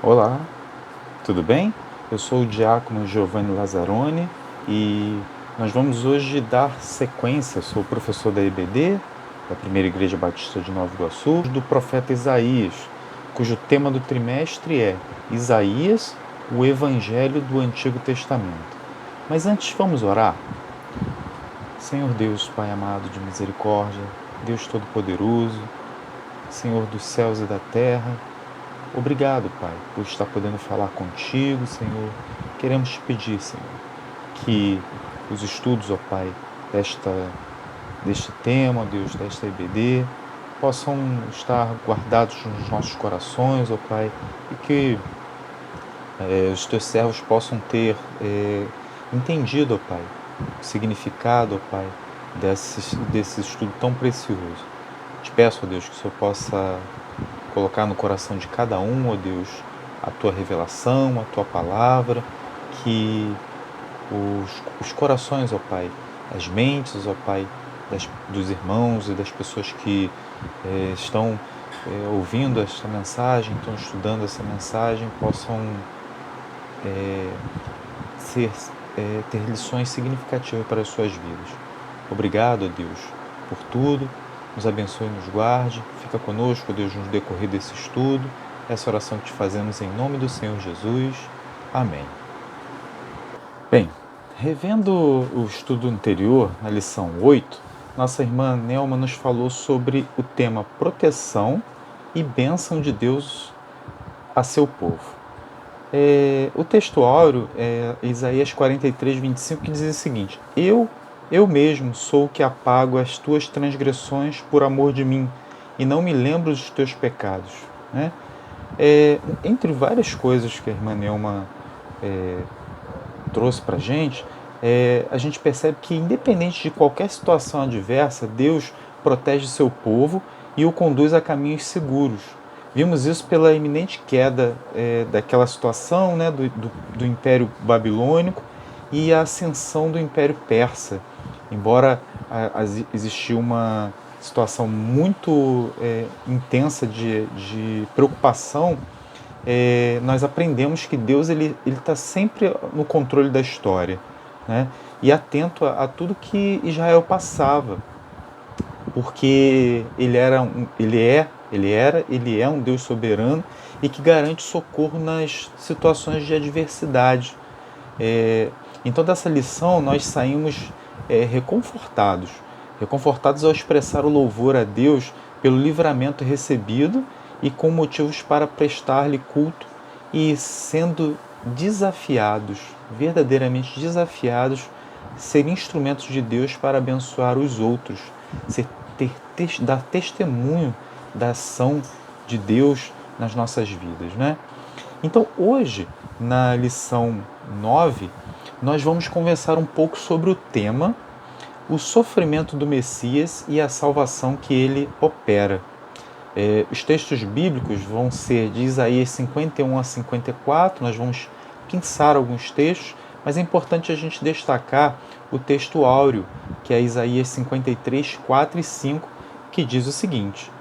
Olá, tudo bem? Eu sou o diácono Giovanni Lazzaroni e nós vamos hoje dar sequência. Eu sou o professor da EBD, da Primeira Igreja Batista de Nova Iguaçu, do profeta Isaías, cujo tema do trimestre é Isaías, o Evangelho do Antigo Testamento. Mas antes vamos orar? Senhor Deus, Pai amado de misericórdia, Deus Todo-Poderoso, Senhor dos céus e da terra, obrigado, Pai, por estar podendo falar contigo, Senhor. Queremos te pedir, Senhor, que os estudos, ó Pai, deste tema, ó Deus, desta EBD, possam estar guardados nos nossos corações, ó Pai, e que os teus servos possam ter entendido, ó Pai, o significado, ó Pai, desse estudo tão precioso. Te peço, ó Deus, que o Senhor possa colocar no coração de cada um, ó Deus, a Tua revelação, a Tua palavra, que os corações, ó Pai, as mentes, ó Pai, dos irmãos e das pessoas que estão ouvindo esta mensagem, estão estudando essa mensagem, possam ter lições significativas para as suas vidas. Obrigado, ó Deus, por tudo. Nos abençoe e nos guarde. Fica conosco, ó Deus, no decorrer desse estudo. Essa oração que te fazemos em nome do Senhor Jesus. Amém. Bem, revendo o estudo anterior, na lição 8, nossa irmã Nelma nos falou sobre o tema proteção e bênção de Deus a seu povo. O texto áureo é Isaías 43, 25, que diz o seguinte: Eu mesmo sou o que apago as tuas transgressões por amor de mim, e não me lembro dos teus pecados. Né? Entre várias coisas que a irmã Nelma trouxe para a gente percebe que, independente de qualquer situação adversa, Deus protege seu povo e o conduz a caminhos seguros. Vimos isso pela iminente queda daquela situação, né, do Império Babilônico e a ascensão do Império Persa. Embora existia uma situação muito intensa de preocupação, nós aprendemos que Deus ele está sempre no controle da história, né? E atento a tudo que Israel passava, porque ele é um Deus soberano e que garante socorro nas situações de adversidade. Então, dessa lição, nós saímos reconfortados ao expressar o louvor a Deus pelo livramento recebido e com motivos para prestar-lhe culto e sendo desafiados, verdadeiramente desafiados, ser instrumentos de Deus para abençoar os outros, dar testemunho da ação de Deus nas nossas vidas, né? Então, hoje, na lição 9, nós vamos conversar um pouco sobre o tema o sofrimento do Messias e a salvação que ele opera. Os textos bíblicos vão ser de Isaías 51 a 54, nós vamos pensar alguns textos, mas é importante a gente destacar o texto áureo, que é Isaías 53, 4 e 5, que diz o seguinte: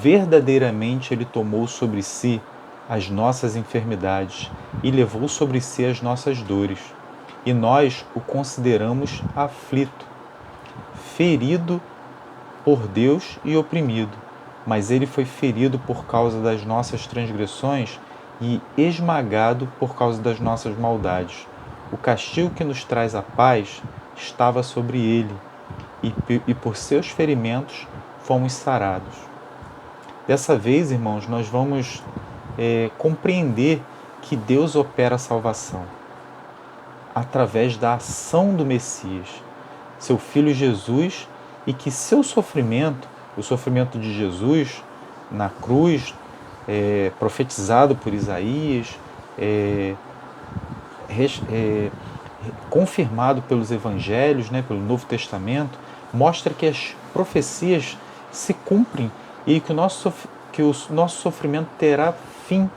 Verdadeiramente ele tomou sobre si as nossas enfermidades e levou sobre si as nossas dores, e nós o consideramos aflito, ferido por Deus e oprimido, mas ele foi ferido por causa das nossas transgressões e esmagado por causa das nossas maldades. O castigo que nos traz a paz estava sobre ele, e por seus ferimentos fomos sarados. Dessa vez, irmãos, nós vamos compreender que Deus opera a salvação através da ação do Messias, seu Filho Jesus, e que seu sofrimento, o sofrimento de Jesus na cruz, profetizado por Isaías, confirmado pelos Evangelhos, né, pelo Novo Testamento, mostra que as profecias se cumprem e que o nosso sofrimento terá fim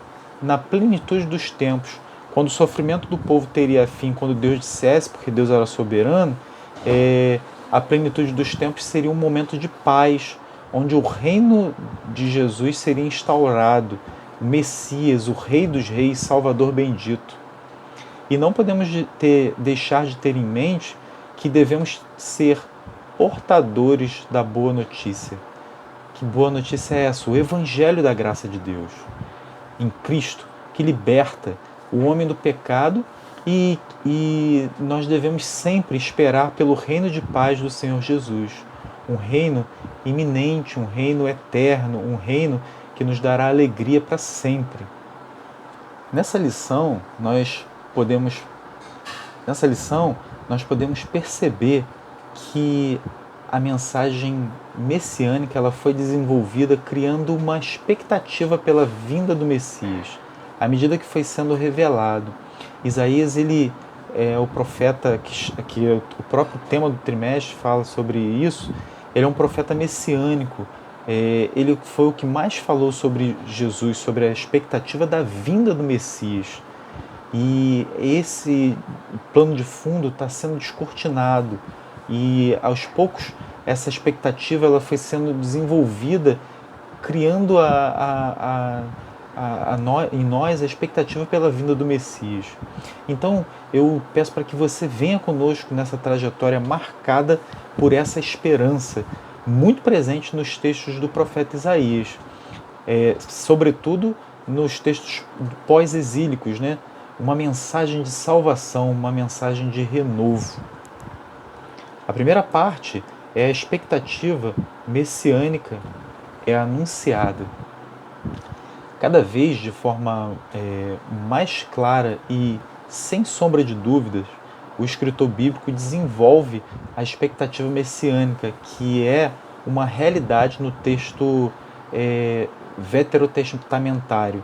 na plenitude dos tempos. Quando o sofrimento do povo teria fim, quando Deus dissesse, porque Deus era soberano, a plenitude dos tempos seria um momento de paz, onde o reino de Jesus seria instaurado, o Messias, o Rei dos Reis, Salvador bendito. E não podemos deixar de ter em mente que devemos ser portadores da boa notícia. Que boa notícia é essa? O Evangelho da graça de Deus em Cristo, que liberta o homem do pecado, e nós devemos sempre esperar pelo reino de paz do Senhor Jesus. Um reino iminente, um reino eterno, um reino que nos dará alegria para sempre. Nessa lição, nós podemos perceber que a mensagem messiânica ela foi desenvolvida criando uma expectativa pela vinda do Messias, à medida que foi sendo revelado. Isaías, ele é o profeta que o próprio tema do trimestre fala sobre isso. Ele é um profeta messiânico. Ele foi o que mais falou sobre Jesus, sobre a expectativa da vinda do Messias. E esse plano de fundo está sendo descortinado. E aos poucos essa expectativa ela foi sendo desenvolvida, criando em nós a expectativa pela vinda do Messias. Então eu peço para que você venha conosco nessa trajetória marcada por essa esperança, muito presente nos textos do profeta Isaías, sobretudo nos textos pós-exílicos, né? Uma mensagem de salvação, uma mensagem de renovo. A primeira parte é a expectativa messiânica, é anunciada. Cada vez de forma mais clara e sem sombra de dúvidas, o escritor bíblico desenvolve a expectativa messiânica, que é uma realidade no texto veterotestamentário,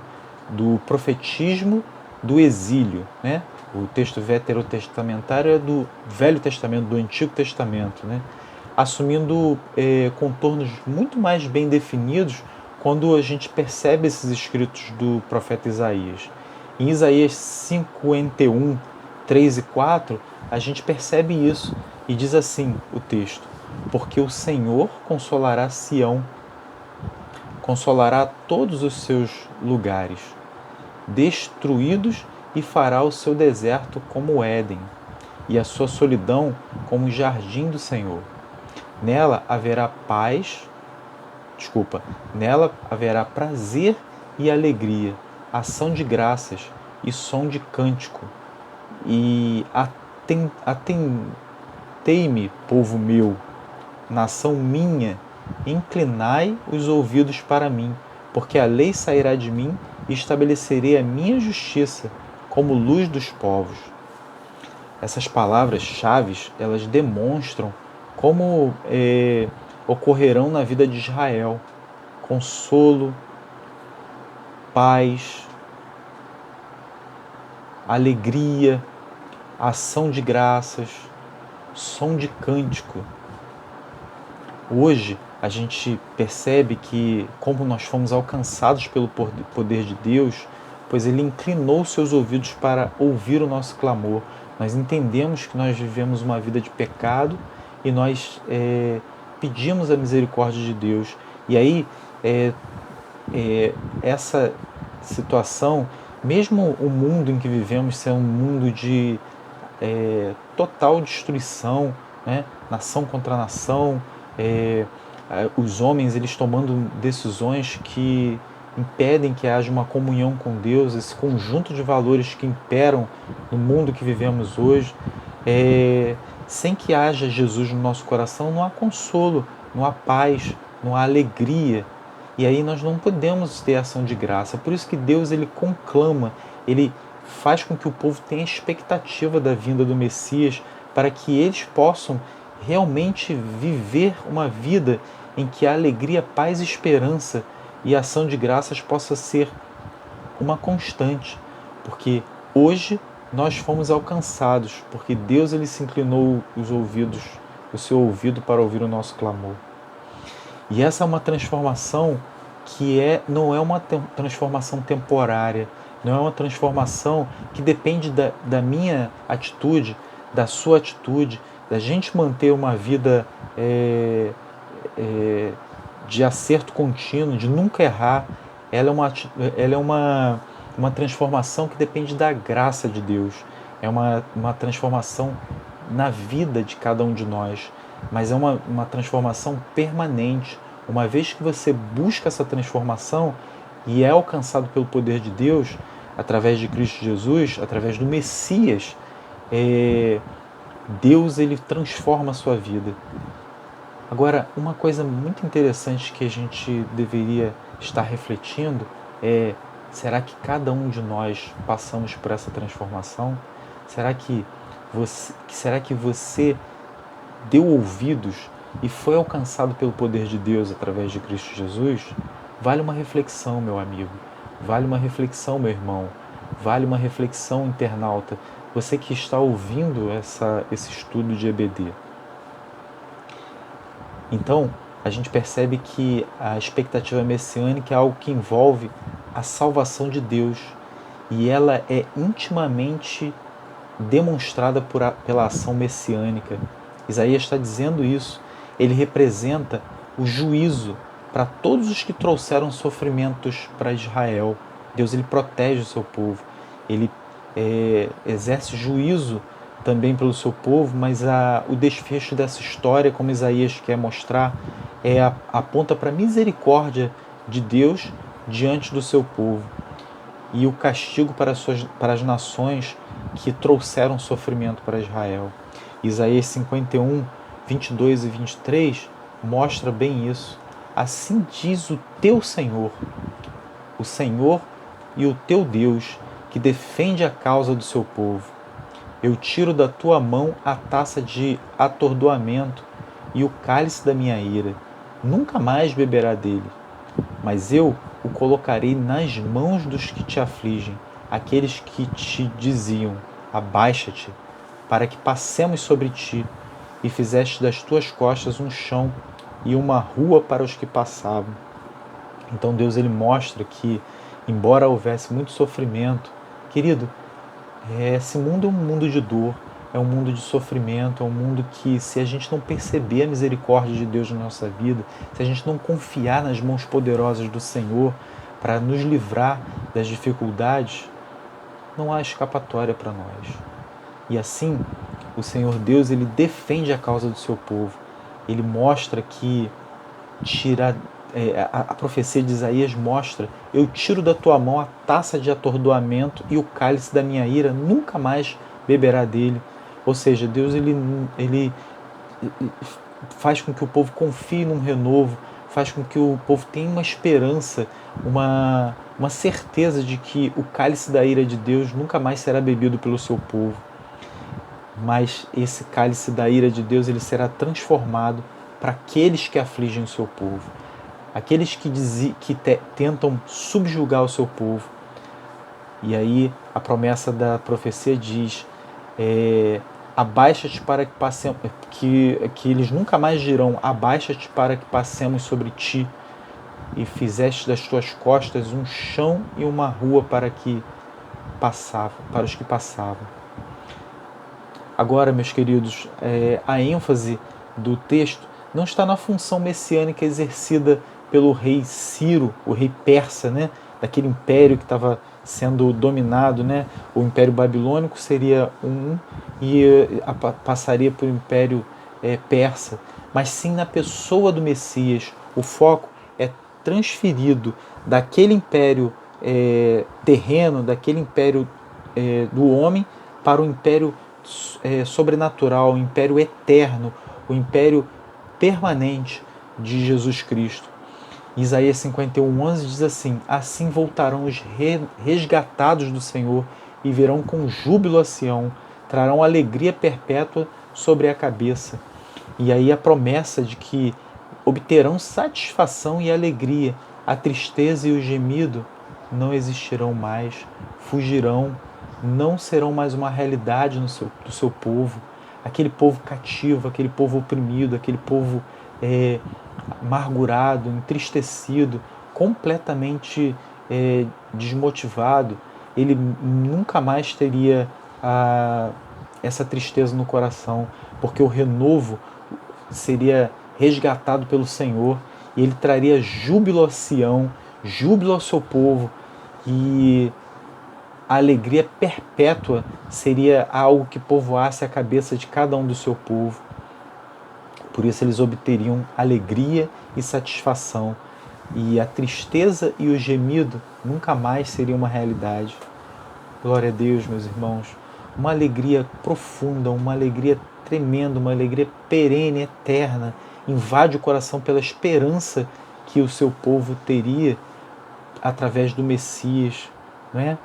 do profetismo do exílio, né? O texto veterotestamentário é do Velho Testamento, do Antigo Testamento, né? Assumindo contornos muito mais bem definidos quando a gente percebe esses escritos do profeta Isaías. Em Isaías 51, 3 e 4, a gente percebe isso e diz assim o texto: porque o Senhor consolará Sião, consolará todos os seus lugares destruídos e fará o seu deserto como Éden e a sua solidão como o jardim do Senhor. Nela haverá prazer e alegria, ação de graças e som de cântico. E atentei-me, povo meu, nação minha, inclinai os ouvidos para mim, porque a lei sairá de mim e estabelecerei a minha justiça como luz dos povos. Essas palavras-chave, elas demonstram como ocorrerão na vida de Israel: consolo, paz, alegria, ação de graças, som de cântico. Hoje a gente percebe que, como nós fomos alcançados pelo poder de Deus, pois Ele inclinou seus ouvidos para ouvir o nosso clamor. Nós entendemos que nós vivemos uma vida de pecado e nós pedimos a misericórdia de Deus. E aí, essa situação, mesmo o mundo em que vivemos ser um mundo de total destruição, né? Nação contra nação, os homens eles tomando decisões que impedem que haja uma comunhão com Deus, esse conjunto de valores que imperam no mundo que vivemos hoje, sem que haja Jesus no nosso coração, não há consolo, não há paz, não há alegria. E aí nós não podemos ter ação de graça. Por isso que Deus ele conclama, ele faz com que o povo tenha expectativa da vinda do Messias, para que eles possam realmente viver uma vida em que a alegria, paz e esperança e ação de graças possa ser uma constante, porque hoje nós fomos alcançados, porque Deus ele se inclinou o seu ouvido para ouvir o nosso clamor. E essa é uma transformação que não é uma transformação temporária, não é uma transformação que depende da minha atitude, da sua atitude, da gente manter uma vida de acerto contínuo, de nunca errar. ela é uma transformação que depende da graça de Deus. É uma transformação na vida de cada um de nós, mas é uma transformação permanente. Uma vez que você busca essa transformação e é alcançado pelo poder de Deus, através de Cristo Jesus, através do Messias, Deus ele transforma a sua vida. Agora, uma coisa muito interessante que a gente deveria estar refletindo é: será que cada um de nós passamos por essa transformação? Será que você deu ouvidos e foi alcançado pelo poder de Deus através de Cristo Jesus? Vale uma reflexão, meu amigo. Vale uma reflexão, meu irmão. Vale uma reflexão, internauta. Você que está ouvindo esse estudo de EBD. Então, a gente percebe que a expectativa messiânica é algo que envolve a salvação de Deus e ela é intimamente demonstrada pela ação messiânica. Isaías está dizendo isso. Ele representa o juízo para todos os que trouxeram sofrimentos para Israel. Deus ele protege o seu povo. Ele exerce juízo também pelo seu povo, mas o desfecho dessa história, como Isaías quer mostrar, aponta para a misericórdia de Deus diante do seu povo e o castigo para as nações que trouxeram sofrimento para Israel. Isaías 51, 22 e 23 mostra bem isso. Assim diz o teu Senhor e o teu Deus, que defende a causa do seu povo. Eu tiro da tua mão a taça de atordoamento e o cálice da minha ira. Nunca mais beberá dele, mas eu o colocarei nas mãos dos que te afligem, aqueles que te diziam: abaixa-te, para que passemos sobre ti, e fizeste das tuas costas um chão e uma rua para os que passavam. Então Deus ele mostra que, embora houvesse muito sofrimento, querido, esse mundo é um mundo de dor, é um mundo de sofrimento, é um mundo que, se a gente não perceber a misericórdia de Deus na nossa vida, se a gente não confiar nas mãos poderosas do Senhor para nos livrar das dificuldades, não há escapatória para nós. E assim, o Senhor Deus ele defende a causa do seu povo. Ele mostra que a profecia de Isaías mostra: eu tiro da tua mão a taça de atordoamento e o cálice da minha ira, nunca mais beberá dele. Ou seja, Deus ele faz com que o povo confie num renovo, faz com que o povo tenha uma esperança, uma certeza de que o cálice da ira de Deus nunca mais será bebido pelo seu povo. Mas esse cálice da ira de Deus ele será transformado para aqueles que afligem o seu povo, aqueles que tentam subjugar o seu povo. E aí a promessa da profecia diz: abaixa-te para que passemos, que eles nunca mais dirão: abaixa-te para que passemos sobre ti, e fizeste das tuas costas um chão e uma rua para os que passavam. Agora, meus queridos, a ênfase do texto não está na função messiânica exercida pelo rei Ciro, o rei persa, né? Daquele império que estava sendo dominado, né? O Império Babilônico seria e passaria para o Império Persa, mas sim na pessoa do Messias. O foco é transferido daquele império terreno, daquele império do homem, para o império sobrenatural, o império eterno, o império permanente de Jesus Cristo. Isaías 51:11 diz assim: assim voltarão os resgatados do Senhor e virão com júbilo a Sião, trarão alegria perpétua sobre a cabeça. E aí a promessa de que obterão satisfação e alegria, a tristeza e o gemido não existirão mais, fugirão, não serão mais uma realidade do seu povo, aquele povo cativo, aquele povo oprimido, aquele povo amargurado, entristecido, completamente desmotivado. Ele nunca mais teria essa tristeza no coração, porque o renovo seria resgatado pelo Senhor e ele traria júbilo a Sião, júbilo ao seu povo, e a alegria perpétua seria algo que povoasse a cabeça de cada um do seu povo. Por isso eles obteriam alegria e satisfação, e a tristeza e o gemido nunca mais seriam uma realidade. Glória a Deus, meus irmãos. Uma alegria profunda, uma alegria tremenda, uma alegria perene, eterna, invade o coração pela esperança que o seu povo teria através do Messias, não é?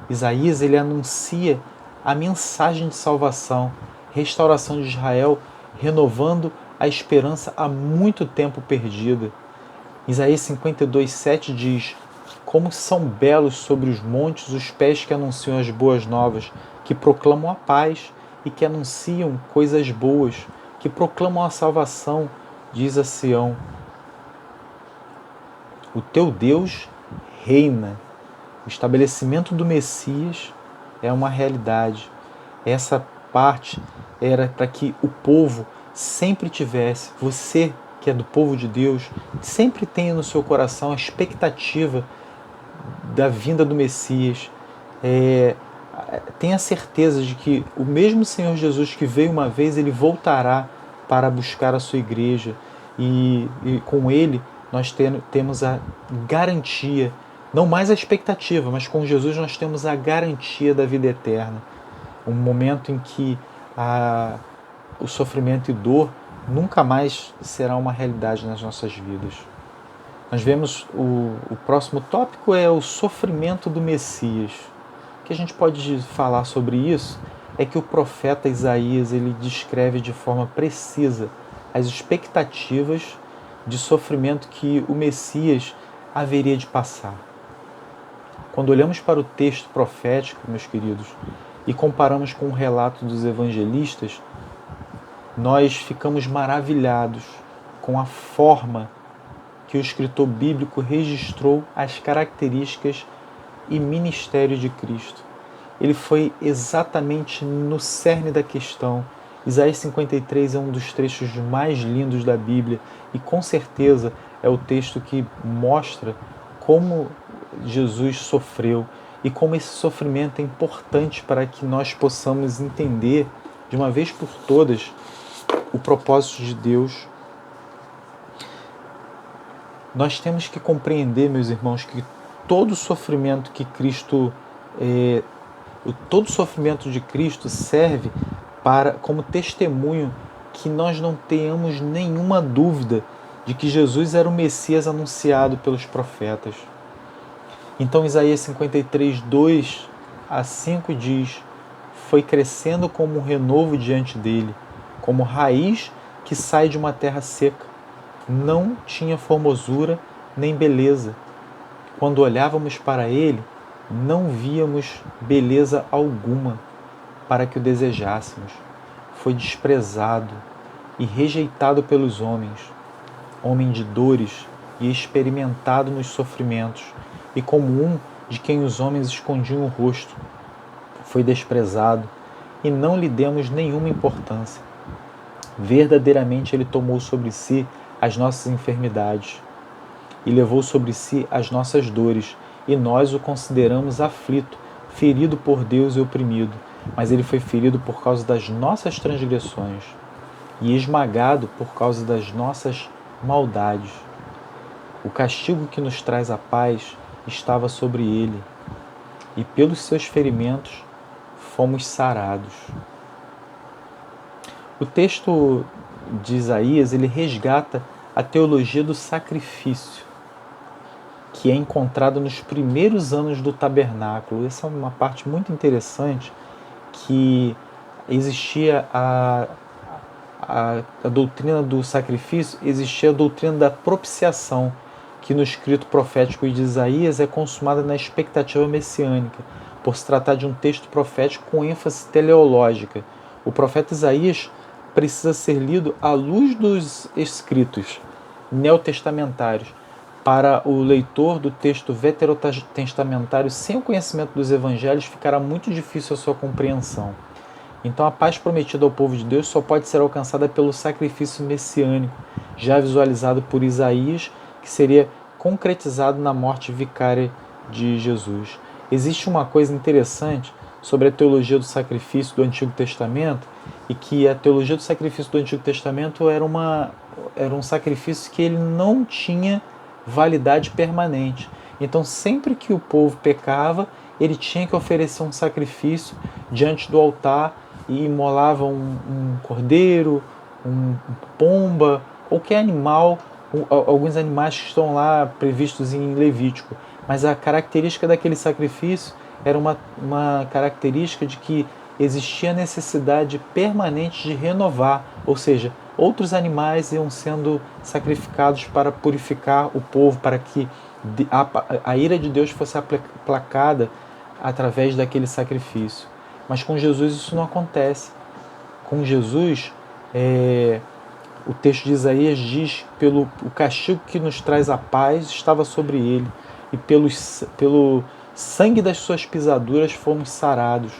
Isaías, ele anuncia a mensagem de salvação, restauração de Israel, renovando a esperança há muito tempo perdida. Isaías 52:7 diz: como são belos sobre os montes os pés que anunciam as boas novas, que proclamam a paz e que anunciam coisas boas, que proclamam a salvação, diz a Sião. O teu Deus reina. O estabelecimento do Messias é uma realidade. Essa parte era para que o povo sempre tivesse, você que é do povo de Deus, sempre tenha no seu coração a expectativa da vinda do Messias. Tenha certeza de que o mesmo Senhor Jesus que veio uma vez, ele voltará para buscar a sua igreja, e com ele nós temos a garantia, não mais a expectativa, mas com Jesus nós temos a garantia da vida eterna. Um momento em que o sofrimento e dor nunca mais será uma realidade nas nossas vidas. Nós vemos o próximo tópico é o sofrimento do Messias. O que a gente pode falar sobre isso é que o profeta Isaías, ele descreve de forma precisa as expectativas de sofrimento que o Messias haveria de passar. Quando olhamos para o texto profético, meus queridos, e comparamos com o relato dos evangelistas, nós ficamos maravilhados com a forma que o escritor bíblico registrou as características e ministério de Cristo. Ele foi exatamente no cerne da questão. Isaías 53 é um dos trechos mais lindos da Bíblia e com certeza é o texto que mostra como Jesus sofreu e como esse sofrimento é importante para que nós possamos entender de uma vez por todas o propósito de Deus. Nós temos que compreender, meus irmãos, que todo sofrimento que Cristo, todo sofrimento de Cristo serve como testemunho que nós não tenhamos nenhuma dúvida de que Jesus era o Messias anunciado pelos profetas. Então Isaías 53, 2 a 5 diz: foi crescendo como um renovo diante dele, como raiz que sai de uma terra seca. Não tinha formosura nem beleza. Quando olhávamos para ele, não víamos beleza alguma para que o desejássemos. Foi desprezado e rejeitado pelos homens, homem de dores e experimentado nos sofrimentos, e como um de quem os homens escondiam o rosto. Foi desprezado e não lhe demos nenhuma importância. Verdadeiramente ele tomou sobre si as nossas enfermidades e levou sobre si as nossas dores, e nós o consideramos aflito, ferido por Deus e oprimido. Mas ele foi ferido por causa das nossas transgressões e esmagado por causa das nossas maldades. O castigo que nos traz a paz estava sobre ele, e pelos seus ferimentos fomos sarados. O texto de Isaías, ele resgata a teologia do sacrifício, que é encontrada nos primeiros anos do tabernáculo. Essa é uma parte muito interessante, que existia a doutrina do sacrifício, existia a doutrina da propiciação, que no escrito profético de Isaías é consumada na expectativa messiânica, por se tratar de um texto profético com ênfase teleológica. O profeta Isaías precisa ser lido à luz dos escritos neotestamentários. Para o leitor do texto veterotestamentário, sem o conhecimento dos evangelhos, ficará muito difícil a sua compreensão. Então a paz prometida ao povo de Deus só pode ser alcançada pelo sacrifício messiânico, já visualizado por Isaías que seria concretizado na morte vicária de Jesus. Existe uma coisa interessante sobre a teologia do sacrifício do Antigo Testamento, e que a teologia do sacrifício do Antigo Testamento era um sacrifício que ele não tinha validade permanente. Então, sempre que o povo pecava, ele tinha que oferecer um sacrifício diante do altar e imolava um cordeiro, um pomba, qualquer animal, alguns animais que estão lá previstos em Levítico. Mas a característica daquele sacrifício era uma característica de que existia necessidade permanente de renovar, ou seja, outros animais iam sendo sacrificados para purificar o povo, para que a ira de Deus fosse aplacada através daquele sacrifício. Mas com Jesus isso não acontece. Com Jesus, o texto de Isaías diz: pelo o castigo que nos traz a paz estava sobre ele, e pelo sangue das suas pisaduras fomos sarados.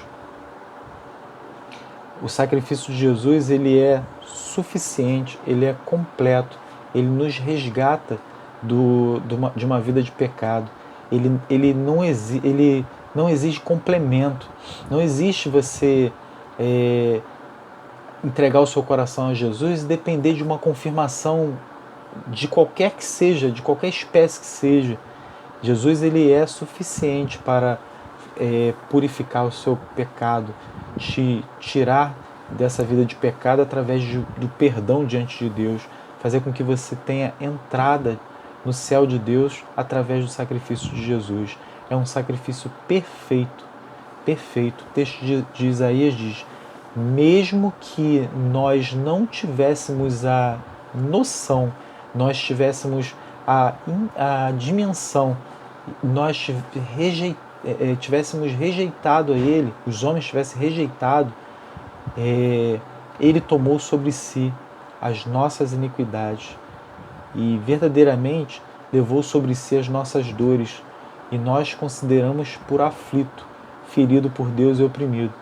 O sacrifício de Jesus, ele é suficiente, ele é completo, ele nos resgata de uma vida de pecado. Ele não exige complemento. Não existe você entregar o seu coração a Jesus e depender de uma confirmação de qualquer que seja, de qualquer espécie que seja. Jesus, ele é suficiente para purificar o seu pecado, te tirar dessa vida de pecado através do perdão diante de Deus, fazer com que você tenha entrada no céu de Deus através do sacrifício de Jesus. É um sacrifício perfeito, perfeito. O texto de Isaías diz: mesmo que nós não tivéssemos a noção, nós tivéssemos a dimensão, nós tivéssemos rejeitado a Ele, os homens tivessem rejeitado, Ele tomou sobre si as nossas iniquidades e verdadeiramente levou sobre si as nossas dores, e nós consideramos por aflito, ferido por Deus e oprimido.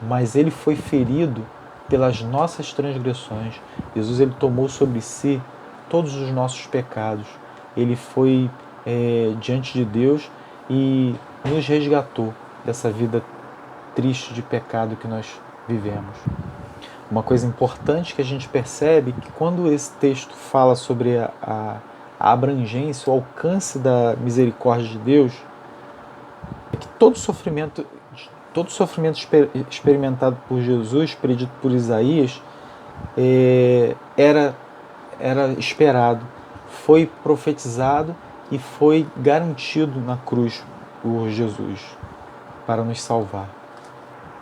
Mas Ele foi ferido pelas nossas transgressões. Jesus, ele tomou sobre si todos os nossos pecados. Ele foi diante de Deus e nos resgatou dessa vida triste de pecado que nós vivemos. Uma coisa importante que a gente percebe que quando esse texto fala sobre a abrangência, o alcance da misericórdia de Deus, é que todo sofrimento experimentado por Jesus, predito por Isaías, era esperado, foi profetizado e foi garantido na cruz por Jesus para nos salvar.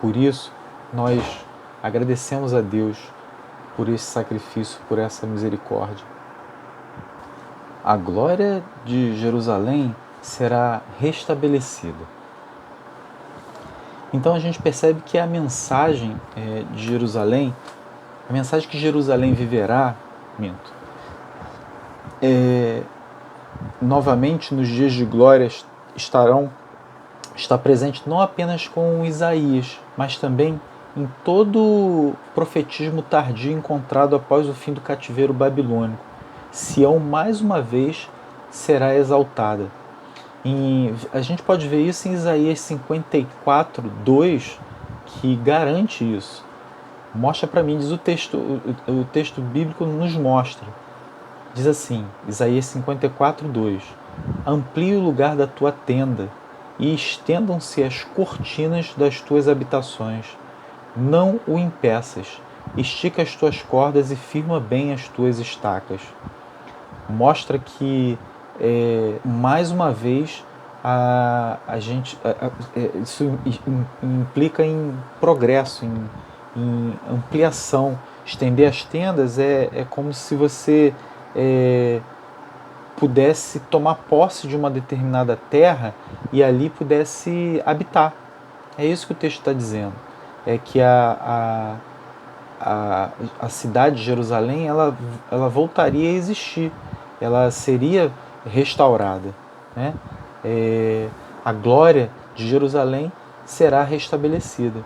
Por isso, nós agradecemos a Deus por esse sacrifício, por essa misericórdia. A glória de Jerusalém será restabelecida. Então a gente percebe que a mensagem de Jerusalém, a mensagem que Jerusalém viverá, novamente nos dias de glória está presente não apenas com Isaías, mas também em todo profetismo tardio encontrado após o fim do cativeiro babilônico. Sião mais uma vez será exaltada. A gente pode ver isso em Isaías 54, 2, que garante isso. Mostra para mim, diz o texto bíblico nos mostra. Diz assim, Isaías 54, 2: amplie o lugar da tua tenda e estendam-se as cortinas das tuas habitações. Não o impeças, estica as tuas cordas e firma bem as tuas estacas. Mostra que mais uma vez isso implica em progresso, em ampliação. Estender as tendas é como se você pudesse tomar posse de uma determinada terra e ali pudesse habitar. É isso que o texto está dizendo. É que a cidade de Jerusalém ela voltaria a existir, ela seria restaurada, né? A glória de Jerusalém será restabelecida.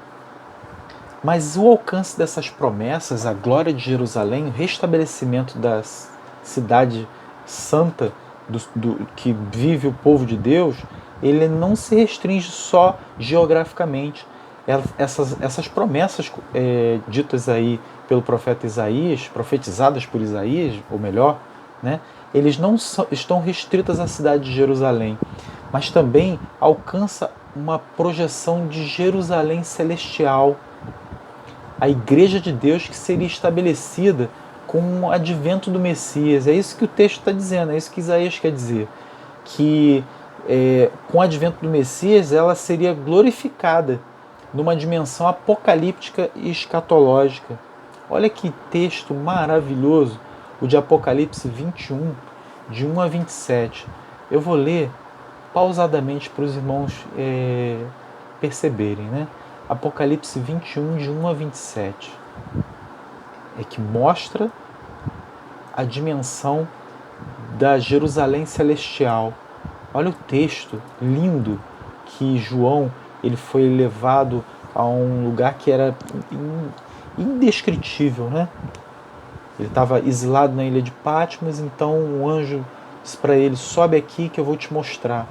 Mas o alcance dessas promessas, a glória de Jerusalém, o restabelecimento da cidade santa que vive o povo de Deus, ele não se restringe só geograficamente. Essas promessas ditas aí pelo profeta Isaías, profetizadas por Isaías, ou melhor, né, eles não estão restritas à cidade de Jerusalém, mas também alcança uma projeção de Jerusalém celestial, a igreja de Deus que seria estabelecida com o advento do Messias. É isso que o texto está dizendo, é isso que Isaías quer dizer, que com o advento do Messias ela seria glorificada numa dimensão apocalíptica e escatológica. Olha que texto maravilhoso, o de Apocalipse 21, de 1 a 27. Eu vou ler pausadamente para os irmãos perceberem, né? Apocalipse 21, de 1 a 27. É que mostra a dimensão da Jerusalém celestial. Olha o texto lindo que João ele foi levado a um lugar que era indescritível, né? Ele estava exilado na ilha de Patmos, então um anjo disse para ele: sobe aqui que eu vou te mostrar.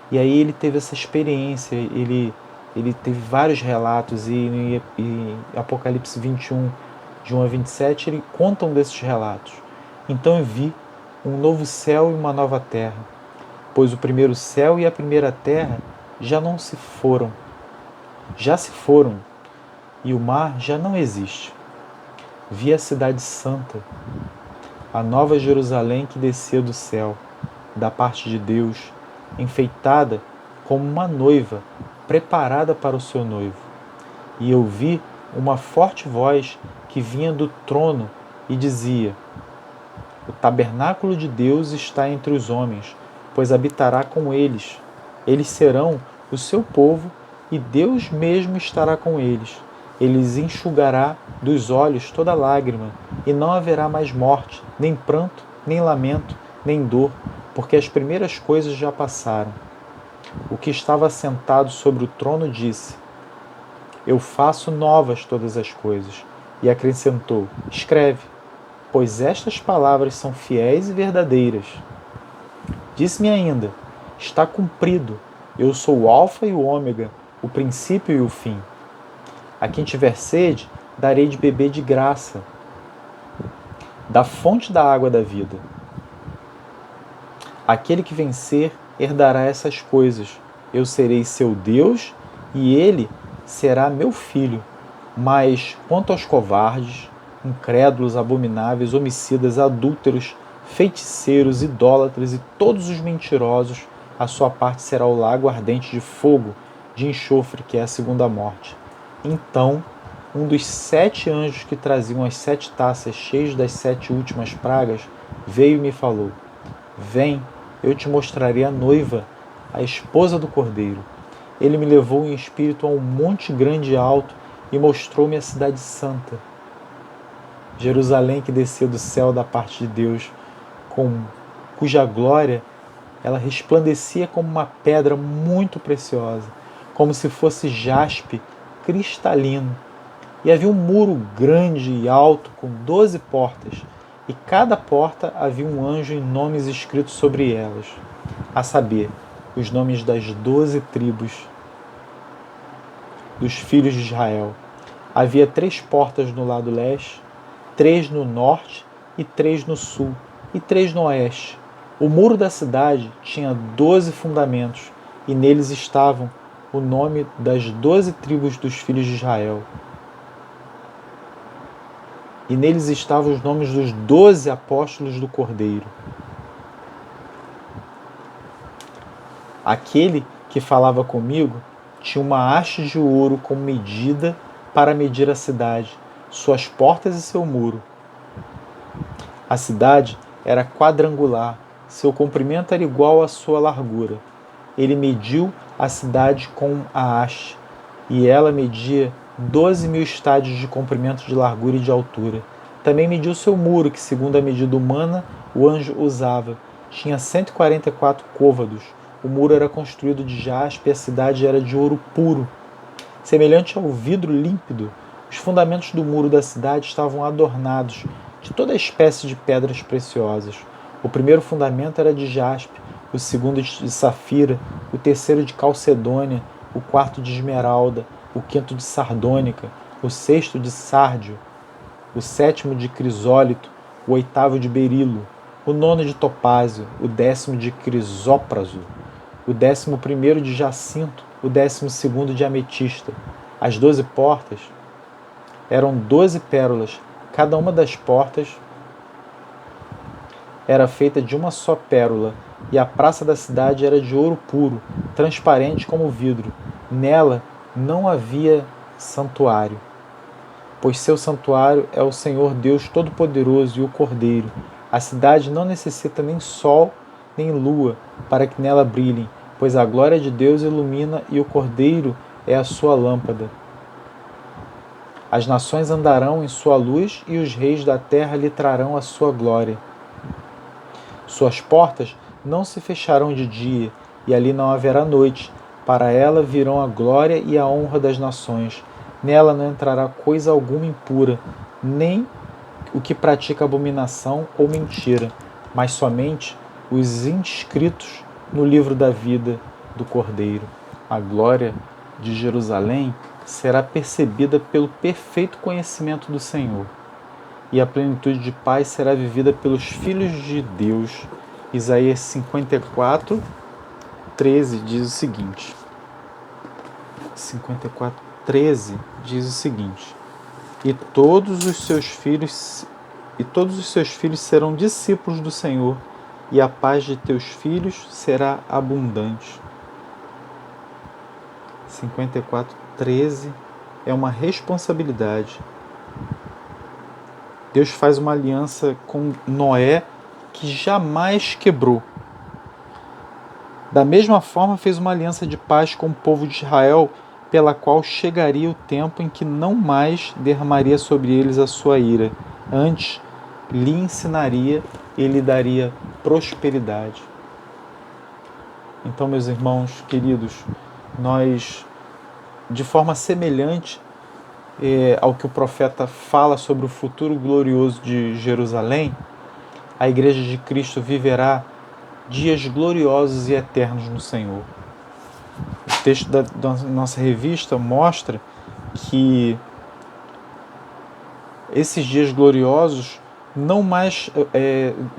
E aí ele teve essa experiência, ele teve vários relatos, e em Apocalipse 21, de 1 a 27, ele conta um desses relatos. Então eu vi um novo céu e uma nova terra, pois o primeiro céu e a primeira terra já se foram, e o mar já não existe. Vi a cidade santa, a nova Jerusalém que descia do céu, da parte de Deus, enfeitada como uma noiva, preparada para o seu noivo. E eu vi uma forte voz que vinha do trono e dizia: o tabernáculo de Deus está entre os homens, pois habitará com eles. Eles serão o seu povo, e Deus mesmo estará com eles. Ele lhes enxugará dos olhos toda lágrima, e não haverá mais morte, nem pranto, nem lamento, nem dor, porque as primeiras coisas já passaram. O que estava sentado sobre o trono disse: eu faço novas todas as coisas. E acrescentou: escreve, pois estas palavras são fiéis e verdadeiras. Disse-me ainda: está cumprido. Eu sou o Alfa e o Ômega, o princípio e o fim. A quem tiver sede, darei de beber de graça, da fonte da água da vida. Aquele que vencer herdará essas coisas. Eu serei seu Deus e ele será meu filho. Mas quanto aos covardes, incrédulos, abomináveis, homicidas, adúlteros, feiticeiros, idólatras e todos os mentirosos, a sua parte será o lago ardente de fogo, de enxofre, que é a segunda morte. Então, um dos 7 anjos que traziam as 7 taças cheias das 7 últimas pragas veio e me falou: vem, eu te mostrarei a noiva, a esposa do Cordeiro. Ele me levou em espírito a um monte grande e alto e mostrou-me a cidade santa, Jerusalém, que descia do céu da parte de Deus, cuja glória ela resplandecia como uma pedra muito preciosa, como se fosse jaspe cristalino. E havia um muro grande e alto com 12 portas, e cada porta havia um anjo em nomes escritos sobre elas, a saber, os nomes das 12 tribos dos filhos de Israel. Havia 3 portas no lado leste, 3 no norte e 3 no sul, e 3 no oeste. O muro da cidade tinha 12 fundamentos, e neles estavam o nome das 12 tribos dos filhos de Israel. E neles estavam os nomes dos 12 apóstolos do Cordeiro. Aquele que falava comigo tinha uma haste de ouro como medida para medir a cidade, suas portas e seu muro. A cidade era quadrangular, seu comprimento era igual à sua largura. Ele mediu a cidade com a haste, e ela media 12.000 estádios de comprimento, de largura e de altura. Também mediu seu muro, que segundo a medida humana o anjo usava. Tinha 144 côvados. O muro era construído de jaspe e a cidade era de ouro puro, semelhante ao vidro límpido. Os fundamentos do muro da cidade estavam adornados de toda espécie de pedras preciosas. O primeiro fundamento era de jaspe, o segundo de safira, o terceiro de calcedônia, o quarto de esmeralda, o quinto de sardônica, o sexto de sárdio, o sétimo de crisólito, o oitavo de berilo, o nono de topázio, o décimo de crisópraso, o 11º de jacinto, o 12º de ametista. As 12 portas eram 12 pérolas. Cada uma das portas era feita de uma só pérola, e a praça da cidade era de ouro puro, transparente como vidro. Nela não havia santuário, pois seu santuário é o Senhor Deus Todo-Poderoso e o Cordeiro. A cidade não necessita nem sol nem lua para que nela brilhem, pois a glória de Deus ilumina e o Cordeiro é a sua lâmpada. As nações andarão em sua luz e os reis da terra lhe trarão a sua glória. Suas portas não se fecharão de dia, e ali não haverá noite. Para ela virão a glória e a honra das nações. Nela não entrará coisa alguma impura, nem o que pratica abominação ou mentira, mas somente os inscritos no livro da vida do Cordeiro. A glória de Jerusalém será percebida pelo perfeito conhecimento do Senhor, e a plenitude de paz será vivida pelos filhos de Deus. Isaías 54, 13 diz o seguinte. 54, 13 diz o seguinte: E todos os seus filhos serão discípulos do Senhor, e a paz de teus filhos será abundante. 54, 13 é uma responsabilidade. Deus faz uma aliança com Noé que jamais quebrou. Da mesma forma, fez uma aliança de paz com o povo de Israel, pela qual chegaria o tempo em que não mais derramaria sobre eles a sua ira. Antes, lhe ensinaria e lhe daria prosperidade. Então, meus irmãos queridos, nós, de forma semelhante ao que o profeta fala sobre o futuro glorioso de Jerusalém, a Igreja de Cristo viverá dias gloriosos e eternos no Senhor. O texto da nossa revista mostra que esses dias gloriosos não mais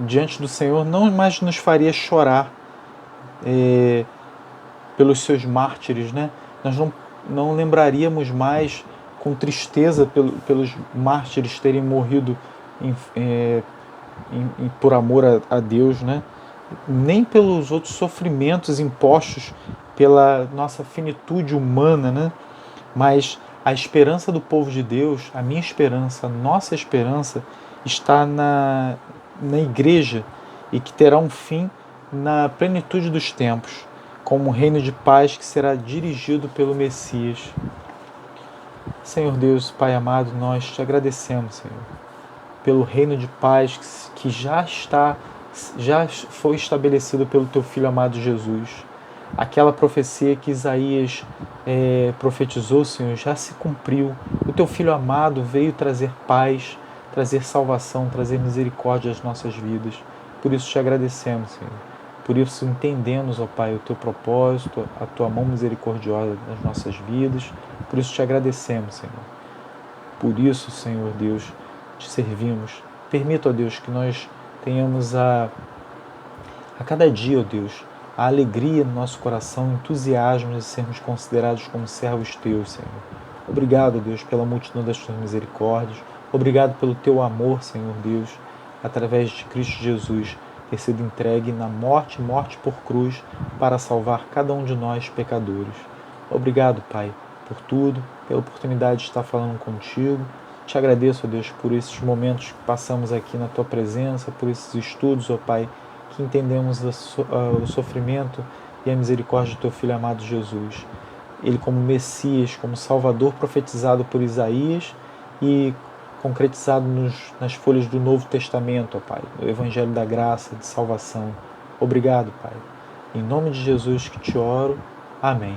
diante do Senhor não mais nos faria chorar pelos seus mártires, né? Nós não lembraríamos mais com tristeza pelos mártires terem morrido por amor a Deus, né? Nem pelos outros sofrimentos impostos pela nossa finitude humana, né? Mas a esperança do povo de Deus, a minha esperança, a nossa esperança, está na igreja, e que terá um fim na plenitude dos tempos, como um reino de paz que será dirigido pelo Messias. Senhor Deus, Pai amado, nós te agradecemos, Senhor, pelo reino de paz que já foi estabelecido pelo teu Filho amado Jesus. Aquela profecia que Isaías profetizou, Senhor, já se cumpriu. O teu Filho amado veio trazer paz, trazer salvação, trazer misericórdia às nossas vidas. Por isso te agradecemos, Senhor. Por isso entendemos, ó Pai, o teu propósito, a tua mão misericordiosa nas nossas vidas. Por isso te agradecemos, Senhor. Por isso, Senhor Deus, te servimos. Permita, ó Deus, que nós tenhamos a cada dia, ó Deus, a alegria no nosso coração, o entusiasmo de sermos considerados como servos teus, Senhor. Obrigado, Deus, pela multidão das tuas misericórdias. Obrigado pelo teu amor, Senhor Deus, através de Cristo Jesus, ter sido entregue na morte por cruz, para salvar cada um de nós, pecadores. Obrigado, Pai, por tudo, pela oportunidade de estar falando contigo. Te agradeço, ó Deus, por esses momentos que passamos aqui na tua presença, por esses estudos, ó Pai, que entendemos o sofrimento e a misericórdia do teu Filho amado Jesus. Ele como Messias, como Salvador profetizado por Isaías e concretizado nas folhas do Novo Testamento, ó Pai, o Evangelho da Graça, de salvação. Obrigado, Pai. Em nome de Jesus que te oro. Amém.